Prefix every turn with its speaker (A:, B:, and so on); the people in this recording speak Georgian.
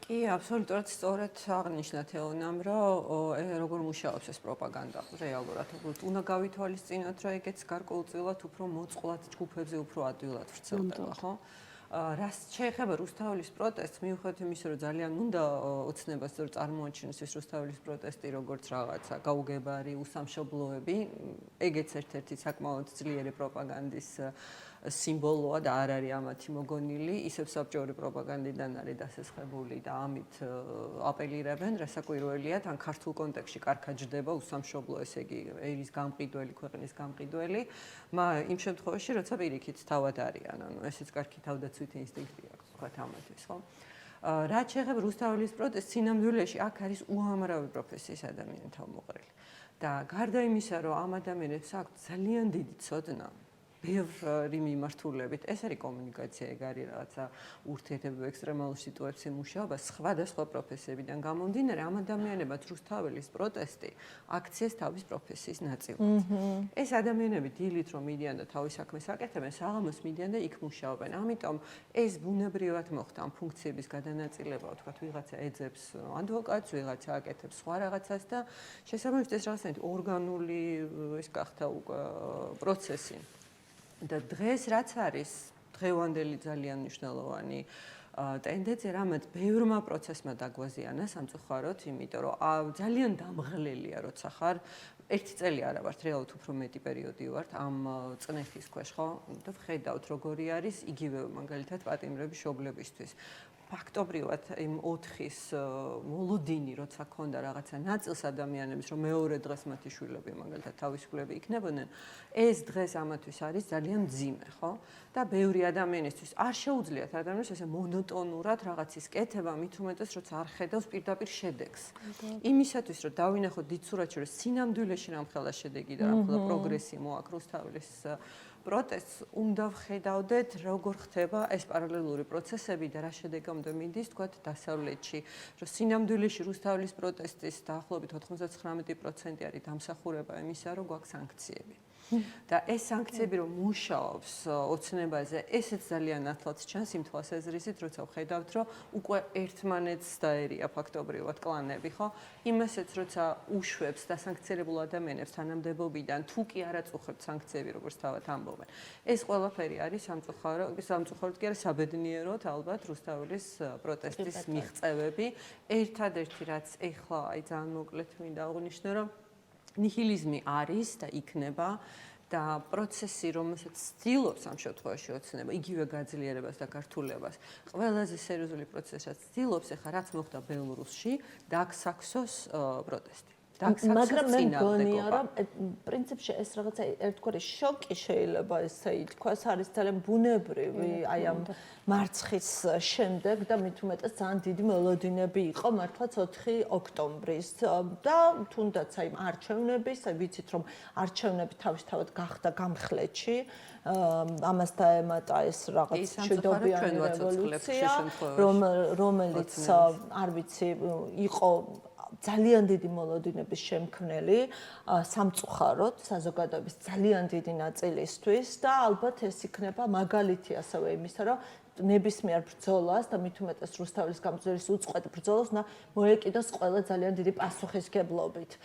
A: კი, აბსოლუტურად სწორად აღნიშნეთ ელონამ, რომ როგორ მუშაობს ეს პროპაგანდა რეალურად. უნდა გავითვალისწინოთ, რომ ეგეც გარკვეულწილად უფრო მოწყვლად ჯგუფებზე უფრო ადვილად ვრცელდება, ხო? რაც შეეხება რუსთაველის პროტესტს, მიუხედავად იმისა, რომ ძალიან უნდა ოცნებას რომ წარმოაჩინოს ეს რუსთაველის პროტესტი როგორც რაღაცა გაუგებარი უსამშობლოები, ეგეც ერთ-ერთი საკმაოდ ძლიერი პროპაგანდის სიმბოლოა და არ არის ამათი მოგონილი, ისევ საბჭოური პროპაგანდიდან არის დასესხებული და ამით აპელირებენ, რასაკვირველია, თან ქართულ კონტექსტში კარგად ჯდება უსამშობლო, ესე იგი, ერის გამყიდველი, ქვეყნის გამყიდველი, იმ შემთხვევაში, როცა პირიქით თავად არიან, ანუ ესეც კარგი თავდაცვითი ინსტინქტი აქვს, ვთქვათ ამათთვის, ხო? რაც შეეხება რუსთაველის პროტესტს, სინამდვილეში აქ არის უამრავი პროფესიის ადამიანი თავმოყრილი. და გარდა იმისა, რომ ამ ადამიანებს აქვთ ძალიან დიდი ცოდნა ბევრი მიმართულებით, ეს არის კომუნიკაცია, ეგ არის რაღაცა ურთიერთობა, ექსტრემალური სიტუაცია, მუშაობა, სხვადასხვა პროფესიებიდან გამომდინარე, ამ ადამიანებად რუსთაველის პროტესტი აქციეს თავის პროფესიის ნაწილად. ეს ადამიანები დილით რომ მიდიან და თავის საქმეს აკეთებენ, საღამოს მიდიან და იქ მუშაობენ. ამიტომ ეს ბუნებრივად მოხდა ამ ფუნქციების გადანაწილება, ვთქვათ, ვიღაცა ეძებს ადვოკატს, ვიღაცა აკეთებს სხვა რაღაცას და შესაბამისად ეს რაღაცა ორგანული ის გახდა პროცესი. და დღეს რაც არის დღევანდელი ძალიან მნიშვნელოვანი ტენდენცია, რამაც ბევრმა პროცესმა დაგვაზიანა სამწუხაროდ, იმიტომ რომ ძალიან დამღლელია, როცა ხარ ერთი წელი არა ვართ, რეალურად უფრო მეტი პერიოდი ვართ ამ წნეხის ქვეშ, ხო? და ვხედავთ როგორი არის იგივე მაგალითად პატიმრები შობლებისთვის. ფაქტობრივად იმ 4-ის მოლოდინი, როცა ქონდა რაღაცა ნაწილს ადამიანების, რომ მეორე დღეს მათი შვილები მაგალითად თავისუფლები იქნებოდნენ, ეს დღეს ამათვის არის ძალიან მძიმე, ხო? და ბევრი ადამიანისთვის არ შეუძლიათ ადამიანებს ესე მონოტონურად რაღაცის კეთება, მით უმეტეს, როცა არ ხედავს პირდაპირ შედეგს. იმისათვის, რომ დავინახოთ დიდ სურათში, რომ სინამდვილეში რამხელა შედეგი და რამხელა პროგრესი მოაქვს რუსთაველის პროტესტს, უნდა ვხედავდეთ, როგორ ხდება ეს პარალელური პროცესები და რა შედეგამდე მიდის, თქვათ, დასავლეთში, რომ სინამდვილეში რუსთაველის პროტესტის დაახლოებით 99% არის დამსახურება იმისა, რომ გვაქვს სანქციები. და ეს სანქციები რომ მუშაობს ოცნებაზე, ესეც ძალიან ათლად ჩანს იმ თვალსაზრისით, როცა ვხედავთ, რომ უკვე ერთმანეთს დაერია ფაქტობრივად კლანები, ხო? იმასაც როცა უშვებს დასანქცირებულ ადამიანებს თანამდებობიდან, თუ კი არ აწუხებთ სანქციები, როგორც თავად ამბობენ. ეს ყველაფერი არის სამწუხაროდ კი არა საბედნიეროდ ალბათ რუსთაველის პროტესტის მიღწევები. ერთადერთი რაც ეხლა აი ძალიან მოკლედ მინდა აღვნიშნო, რომ ნიჰილიზმი არის და იქნება და პროცესი, რომელსაც ცდილობს ამ შემთხვევაში ოცნება, იგივე გაძლიერებას და გართულებას, ყველაზე სერიოზული პროცესაც ცდილობს, ეხლა რაც მოხდა ბელორუსში, დააქსაქსოს პროტესტი.
B: მაგრამ მე მგონია, რომ პრინციპში ეს რაღაცა ერთგვარი შოკი შეიძლება ესე ითქვას, არის ძალიან ბუნებრივი აი ამ მარცხის შემდეგ და მით უმეტეს ძალიან დიდი მოლოდინები იყო მართლაც 4 ოქტომბრის და თუნდაც აი არჩევნების, აი ვიცით რომ არჩევნები თავისთავად გახდა გამხლეთში, ამას დაემატა ეს რაღაც მშვიდობიანი რევოლუცია, რომელიც არ ვიცი, იყო ძალიან დიდი მოლოდინების შემქმნელი სამწუხაროდ საზოგადოების ძალიან დიდი ნაწილისთვის და ალბათ ეს იქნება მაგალითი ასევე იმისა, რომ ნებისმიერ ბრძოლას და მით უმეტეს რუსთაველის გამარჯვების უწყვეტ ბრძოლას უნდა მოეკიდოს ყველა ძალიან დიდი პასუხისგებლობით.